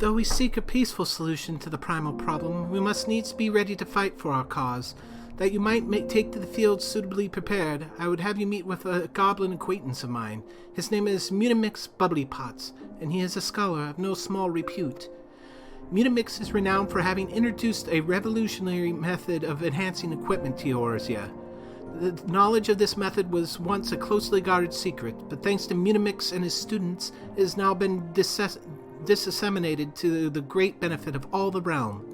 Though we seek a peaceful solution to the primal problem, we must needs be ready to fight for our cause. That you might take to the field suitably prepared, I would have you meet with a goblin acquaintance of mine. His name is Mutamix Bubblypots, and he is a scholar of no small repute. Mutamix is renowned for having introduced a revolutionary method of enhancing equipment to Eorzea. The knowledge of this method was once a closely guarded secret, but thanks to Mutamix and his students, it has now been disseminated to the great benefit of all the realm.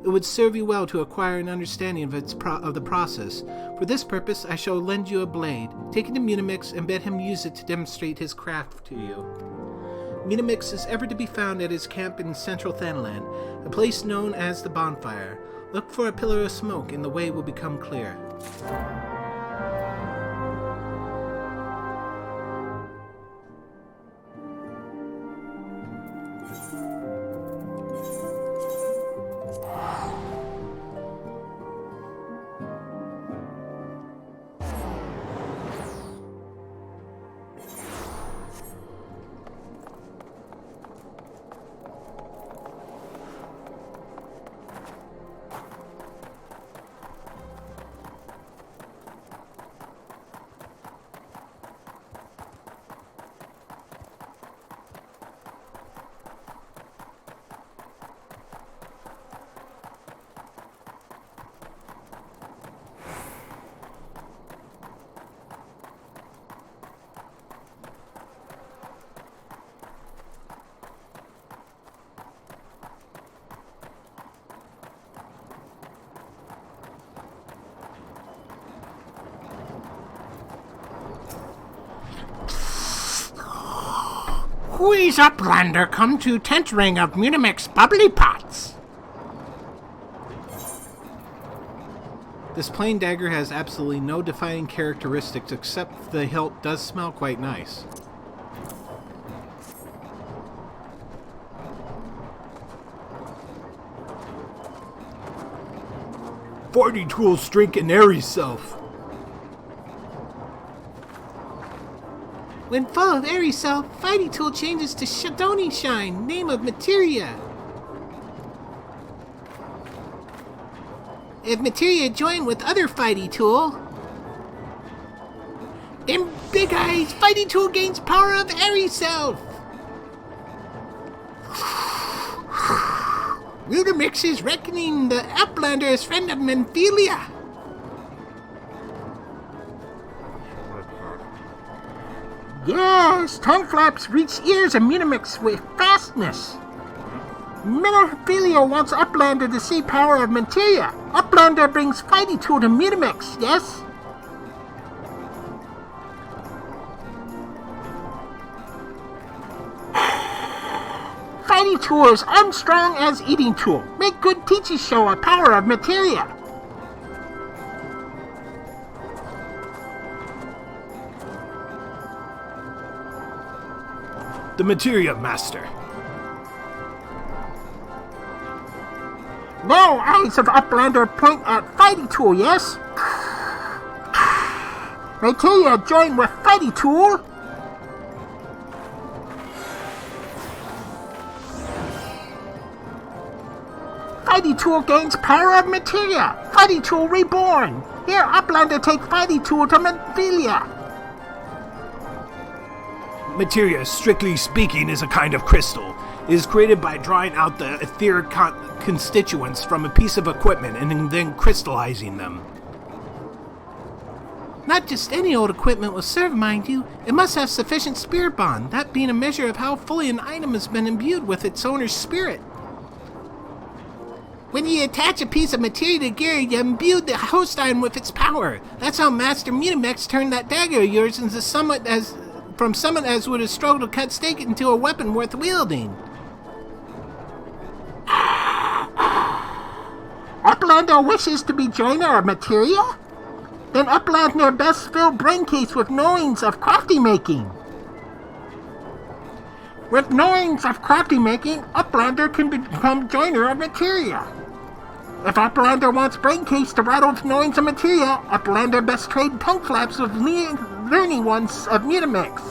It would serve you well to acquire an understanding of the process. For this purpose, I shall lend you a blade. Take it to Mutamix and bid him use it to demonstrate his craft to you. Mutamix is ever to be found at his camp in central Thanalan, a place known as the Bonfire. Look for a pillar of smoke and the way will become clear. Who is Uplander come to tent ring of Mutamix Bubblypots? This plain dagger has absolutely no defining characteristics except the hilt does smell quite nice. Fighting tool strength and airy self. When full of airy self, fighting tool changes to Shadoni Shine, name of Materia. If Materia join with other fighting tool, in big eyes, fighting tool gains power of airy self. Mutamix is reckoning the Uplander as friend of Menphilia. Yes, tongue flaps reach ears of Mutamix with fastness. Menphilia wants Uplander to see power of Materia. Uplander brings fighting tool to Mutamix, yes? Fighting tool is unstrong as eating tool. Make good teachers show a power of Materia. The Materia Master. No eyes of Uplander point at fighting tool, yes? Materia join with fighting tool. Fighting tool gains power of Materia. Fighting tool reborn. Here, Uplander take fighting tool to Menphilia. Materia, strictly speaking, is a kind of crystal. It is created by drawing out the etheric constituents from a piece of equipment and then crystallizing them. Not just any old equipment will serve, mind you. It must have sufficient spirit bond, that being a measure of how fully an item has been imbued with its owner's spirit. When you attach a piece of materia to gear, you imbued the host item with its power. That's how Master Mutamix turned that dagger of yours into somewhat as would have struggled to cut steak into a weapon worth wielding. Uplander wishes to be joiner of Materia? Then Uplander best fill brain case with knowings of crafty making. With knowings of crafty making, Uplander can become joiner of Materia. If Uplander wants brain case to rattle his knowings of Materia, Uplander best trade tongue flaps with learning ones of Mutamix.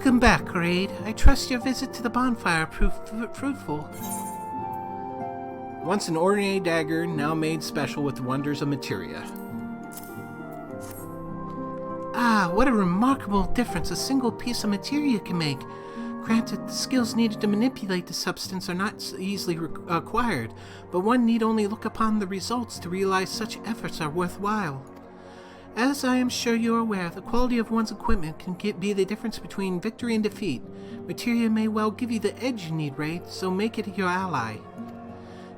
Welcome back, Raide. I trust your visit to the bonfire proved fruitful. Once an ordinary dagger, now made special with the wonders of Materia. Ah, what a remarkable difference a single piece of materia can make. Granted, the skills needed to manipulate the substance are not so easily acquired, but one need only look upon the results to realize such efforts are worthwhile. As I am sure you are aware, the quality of one's equipment can be the difference between victory and defeat. Materia may well give you the edge you need, Raide, so make it your ally.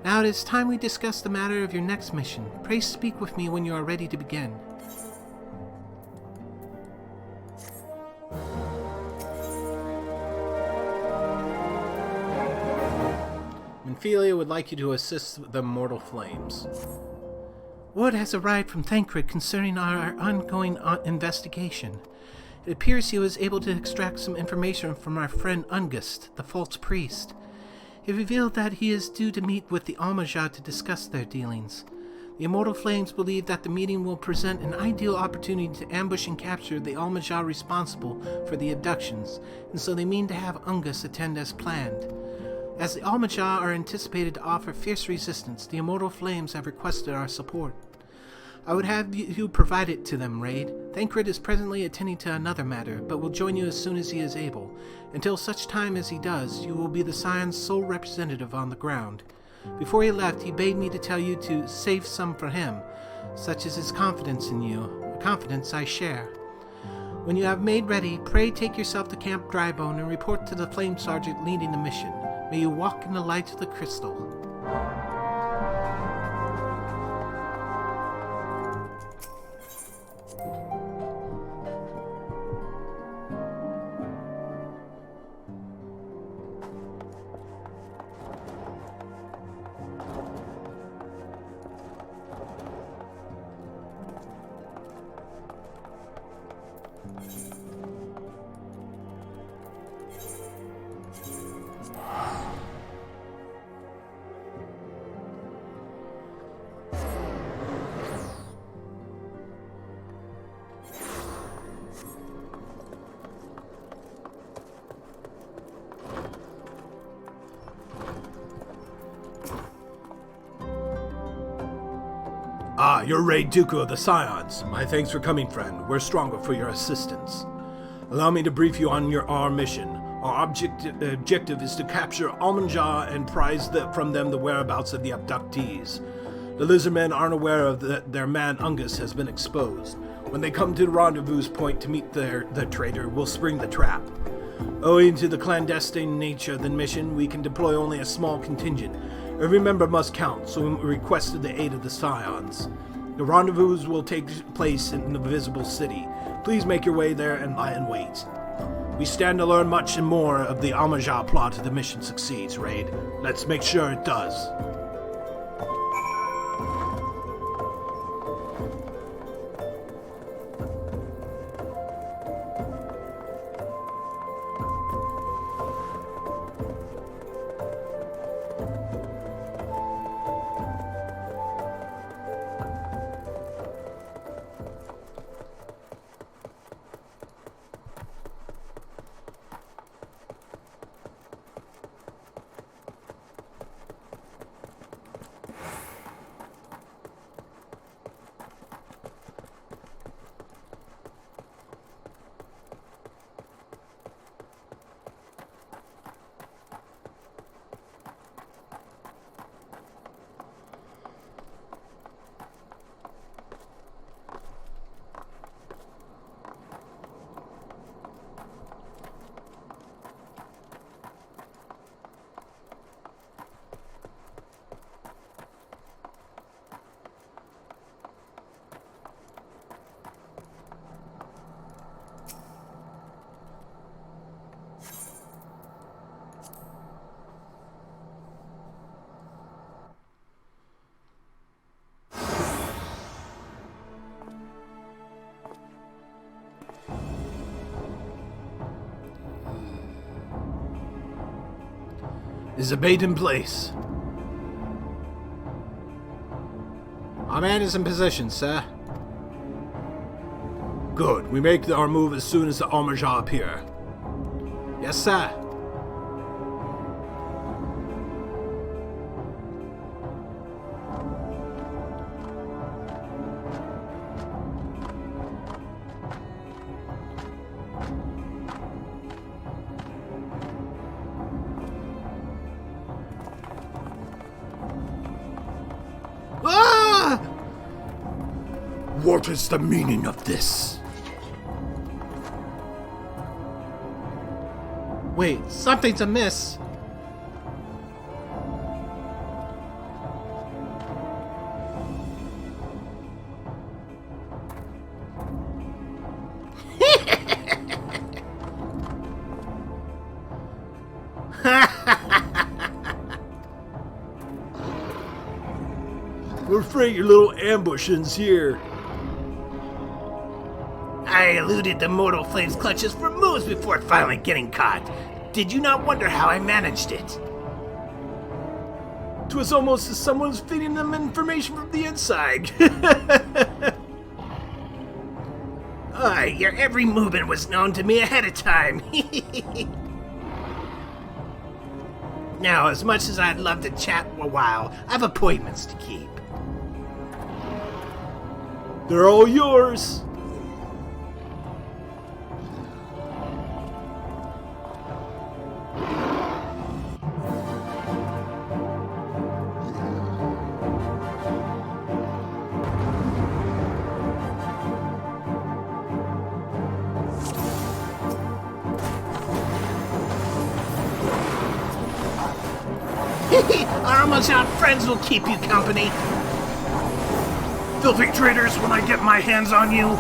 Now it is time we discuss the matter of your next mission. Pray speak with me when you are ready to begin. Ophelia would like you to assist the Immortal Flames. Word has arrived from Thancred concerning our ongoing investigation. It appears he was able to extract some information from our friend Ungust, the false priest. He revealed that he is due to meet with the Amalj'aa to discuss their dealings. The Immortal Flames believe that the meeting will present an ideal opportunity to ambush and capture the Amalj'aa responsible for the abductions, and so they mean to have Ungust attend as planned. As the Amalj'aa are anticipated to offer fierce resistance, the Immortal Flames have requested our support. I would have you provide it to them, Raide. Thancred is presently attending to another matter, but will join you as soon as he is able. Until such time as he does, you will be the Scion's sole representative on the ground. Before he left, he bade me to tell you to save some for him. Such is his confidence in you, a confidence I share. When you have made ready, pray take yourself to Camp Drybone and report to the Flame Sergeant leading the mission. May you walk in the light of the crystal. Ah, you're RaideDuku of the Scions. My thanks for coming, friend. We're stronger for your assistance. Allow me to brief you on our mission. Our objective is to capture Amalj'aa and prize from them the whereabouts of the abductees. The lizardmen aren't aware of their man Ungust has been exposed. When they come to the rendezvous point to meet the traitor, we'll spring the trap. Owing to the clandestine nature of the mission, we can deploy only a small contingent. Every member must count, so we requested the aid of the Scions. The rendezvous will take place in the visible city. Please make your way there and lie in wait. We stand to learn much and more of the Amalj'aa plot if the mission succeeds, Raide. Let's make sure it does. Is the bait in place? Our man is in position, sir. Good. We make our move as soon as the Amalj'aa appear. Yes, sir. Ah! What is the meaning of this? Wait, something's amiss. We're afraid your little ambush ends here. I eluded the Immortal Flames' clutches for moves before finally getting caught. Did you not wonder how I managed it? 'Twas almost as someone was feeding them information from the inside. Your every movement was known to me ahead of time. Now, as much as I'd love to chat a while, I have appointments to keep. They're all yours. Our Amalj'aa friends will keep you company. Filthy traitors, when I get my hands on you.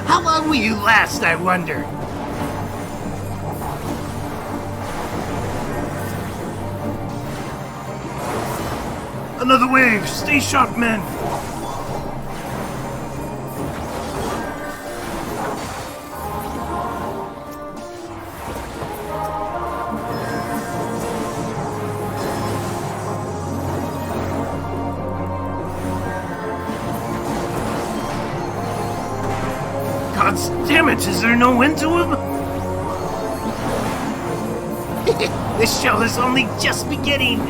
How long will you last, I wonder? Another wave! Stay sharp, men! God damn it, is there no end to him? This show is only just beginning.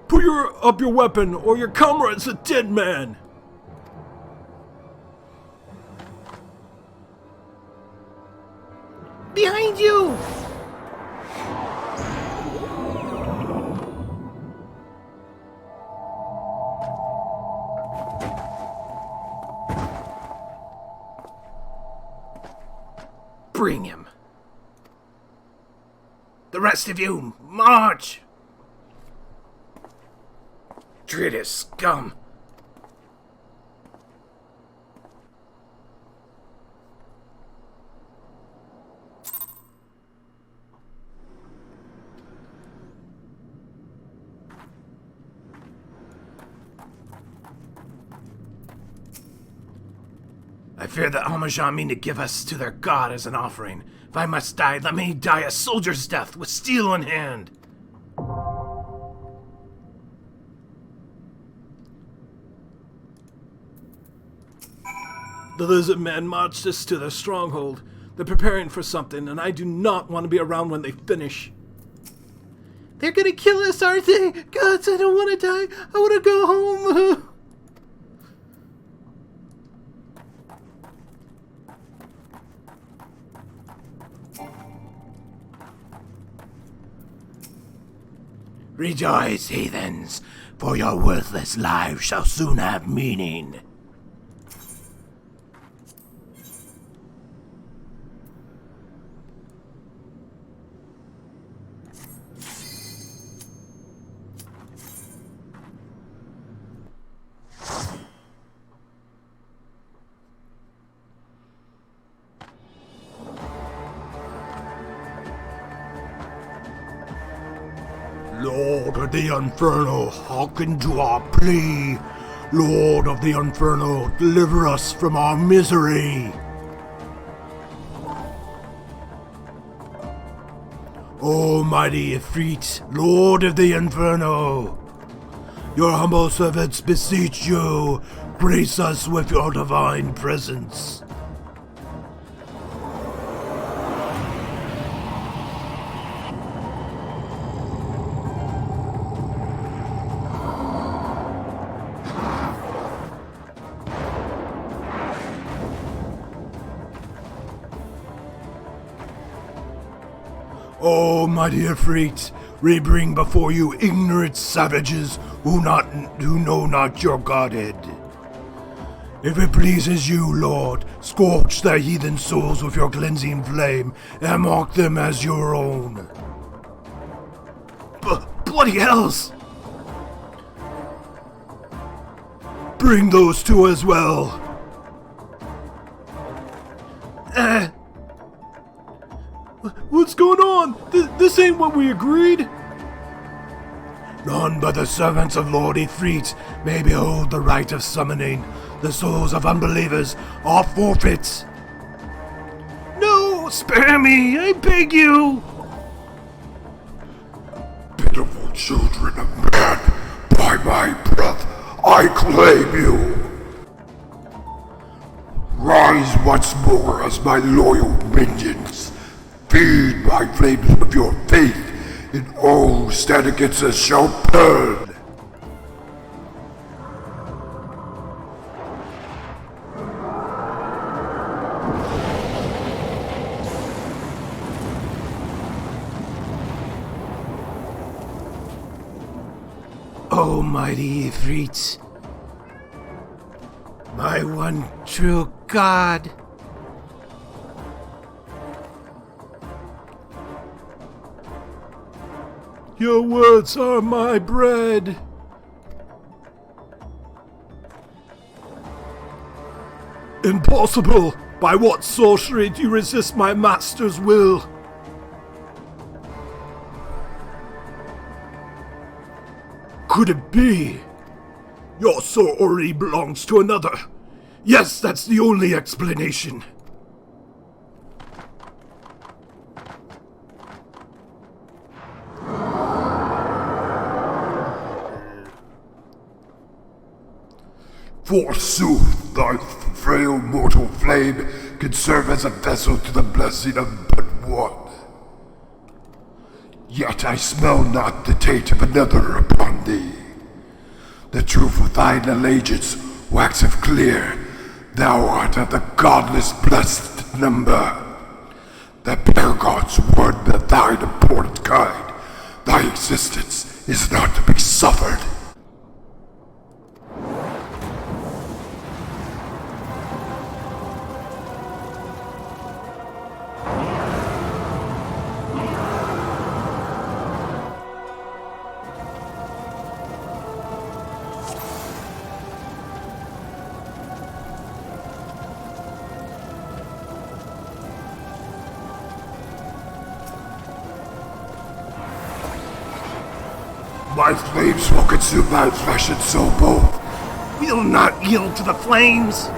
Put up your weapon, or your comrade's a dead man! Behind you! Bring him. The rest of you, march! Traitor scum! I fear that Amalj'aa mean to give us to their god as an offering. If I must die, let me die a soldier's death with steel in hand. The lizard men marched us to their stronghold. They're preparing for something, and I do not want to be around when they finish. They're gonna kill us, aren't they? Gods, I don't want to die. I want to go home. Rejoice, heathens, for your worthless lives shall soon have meaning. Lord of the Inferno, hearken to our plea. Lord of the Inferno, deliver us from our misery. Almighty Ifrit, Lord of the Inferno, your humble servants beseech you, grace us with your divine presence. Almighty Ifrit, we bring before you ignorant savages who know not your godhead. If it pleases you, Lord, scorch their heathen souls with your cleansing flame and mark them as your own. Bloody hells! Bring those two as well. What's going on? This ain't what we agreed. None but the servants of Lord Ifrit may behold the rite of summoning. The souls of unbelievers are forfeit. No, spare me, I beg you. Pitiful children of man, by my breath, I claim you. Rise once more as my loyal minions. Feed my flames with your faith, and all who stand against us shall burn. Almighty Ifrit, my one true God. Your words are my bread. Impossible! By what sorcery do you resist my master's will? Could it be? Your soul already belongs to another. Yes, that's the only explanation. Forsooth, thy frail mortal flame can serve as a vessel to the blessing of but one. Yet I smell not the taint of another upon thee. The truth of thine allegiance waxeth clear. Thou art of the godless blessed number. The paragods warn that thine abhorrent kind, thy existence is not to be suffered. My flames will consume thy flesh and soul both. We will not yield to the flames.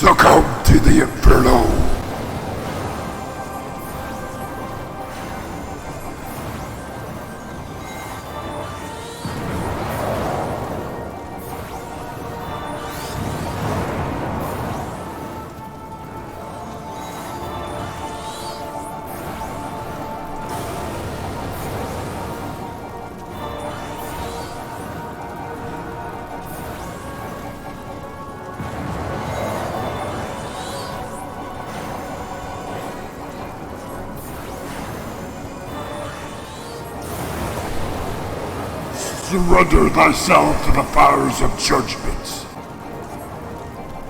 Succumb to the Inferno! Surrender thyself to the fires of judgment.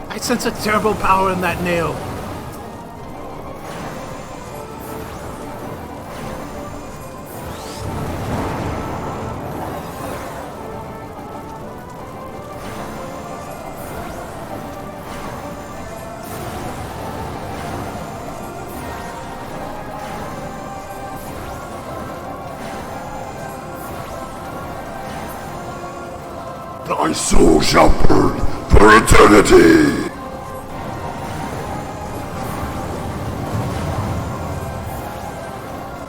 I sense a terrible power in that nail. Thy soul shall burn for eternity!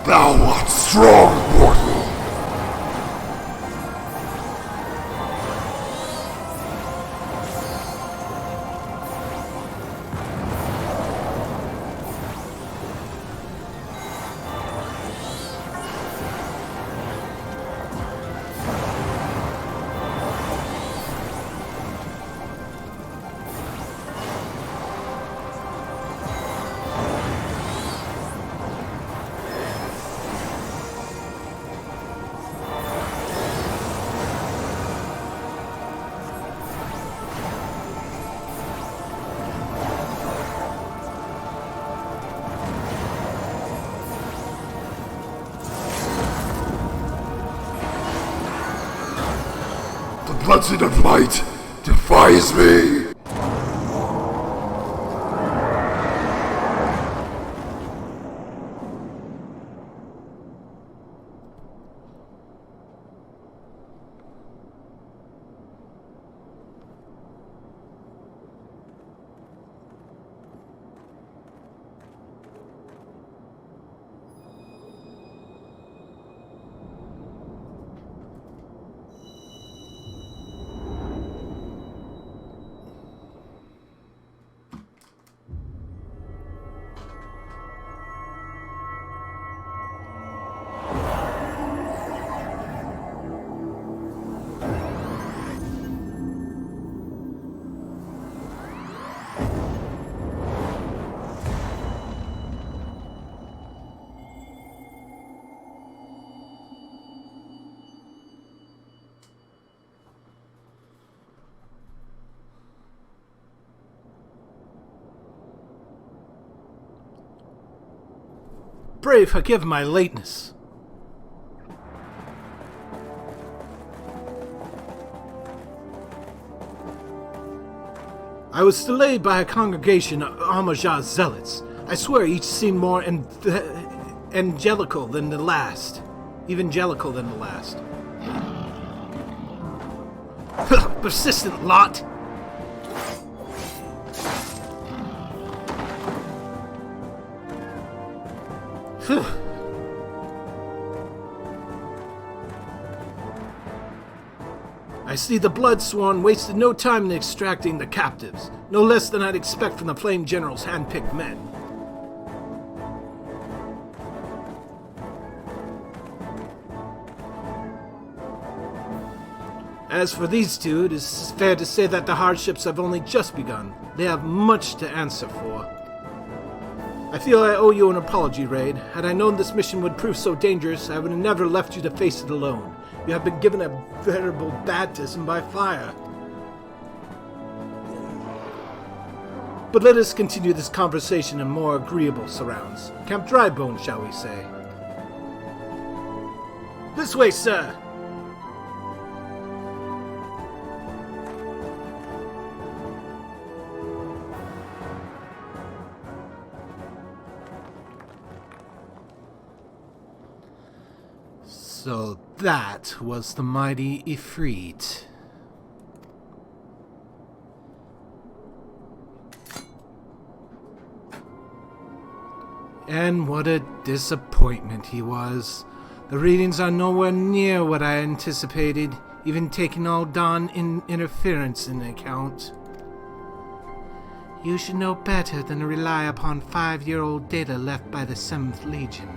Thou art strong, mortal! The blessing of light defies me! Pray forgive my lateness. I was delayed by a congregation of Amalj'aa zealots. I swear each seemed more evangelical than the last. Evangelical than the last. Persistent lot! I see the Bloodsworn wasted no time in extracting the captives, no less than I'd expect from the Flame General's hand-picked men. As for these two, it is fair to say that the hardships have only just begun. They have much to answer for. I feel I owe you an apology, Raide. Had I known this mission would prove so dangerous, I would have never left you to face it alone. You have been given a veritable baptism by fire. But let us continue this conversation in more agreeable surrounds. Camp Drybone, shall we say? This way, sir! So that was the mighty Ifrit. And what a disappointment he was. The readings are nowhere near what I anticipated, even taking Ul'dahn interference into account. You should know better than to rely upon 5-year-old data left by the 7th Legion.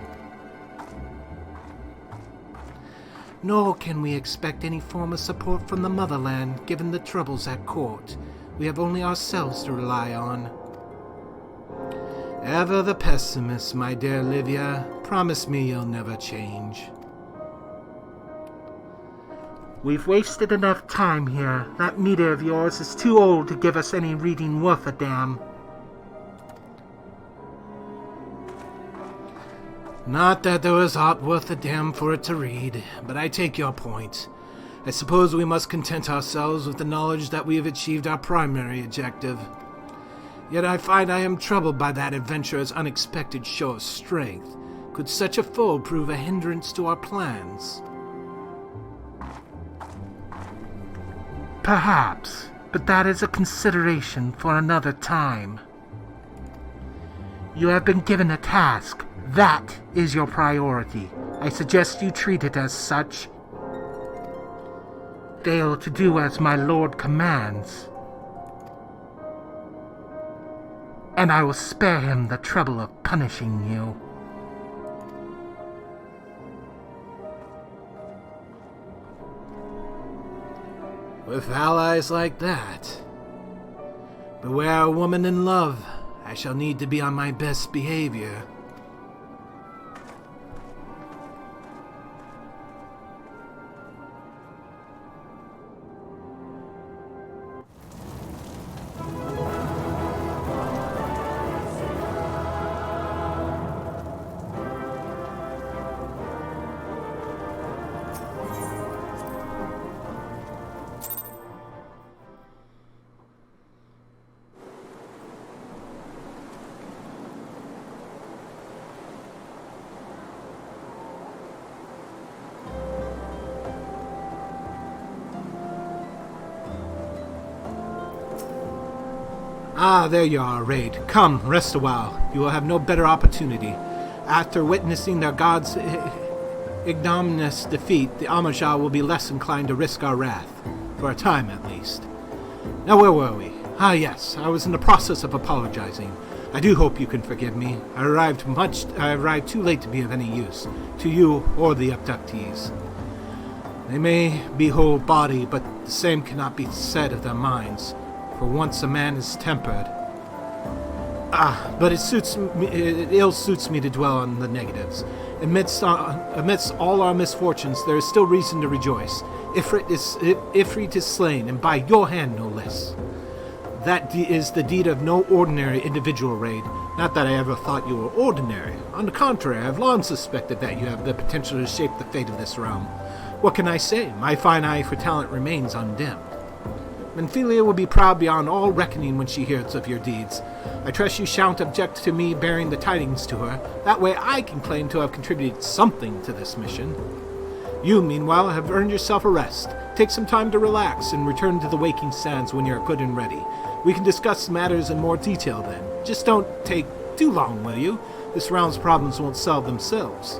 Nor can we expect any form of support from the motherland, given the troubles at court. We have only ourselves to rely on. Ever the pessimist, my dear Livia. Promise me you'll never change. We've wasted enough time here. That meter of yours is too old to give us any reading worth a damn. Not that there was aught worth a damn for it to read, but I take your point. I suppose we must content ourselves with the knowledge that we have achieved our primary objective. Yet I find I am troubled by that adventurer's unexpected show of strength. Could such a foe prove a hindrance to our plans? Perhaps, but that is a consideration for another time. You have been given a task. That is your priority. I suggest you treat it as such. Fail to do as my lord commands, and I will spare him the trouble of punishing you. With allies like that, beware a woman in love. I shall need to be on my best behavior. Ah, there you are, Raide. Come, rest a while. You will have no better opportunity. After witnessing their god's ignominious defeat, the Amalj'aa will be less inclined to risk our wrath. For a time, at least. Now, where were we? Ah, yes, I was in the process of apologizing. I do hope you can forgive me. I arrived too late to be of any use, to you or the abductees. They may be whole body, but the same cannot be said of their minds. For once a man is tempered. But it ill suits me to dwell on the negatives. Amidst all our misfortunes, there is still reason to rejoice. Ifrit is slain, and by your hand, no less. That is the deed of no ordinary individual, Raide. Not that I ever thought you were ordinary. On the contrary, I have long suspected that you have the potential to shape the fate of this realm. What can I say? My fine eye for talent remains undimmed. Menphelia will be proud beyond all reckoning when she hears of your deeds. I trust you shan't object to me bearing the tidings to her. That way I can claim to have contributed something to this mission. You, meanwhile, have earned yourself a rest. Take some time to relax and return to the waking sands when you're good and ready. We can discuss matters in more detail then. Just don't take too long, will you? This round's problems won't solve themselves.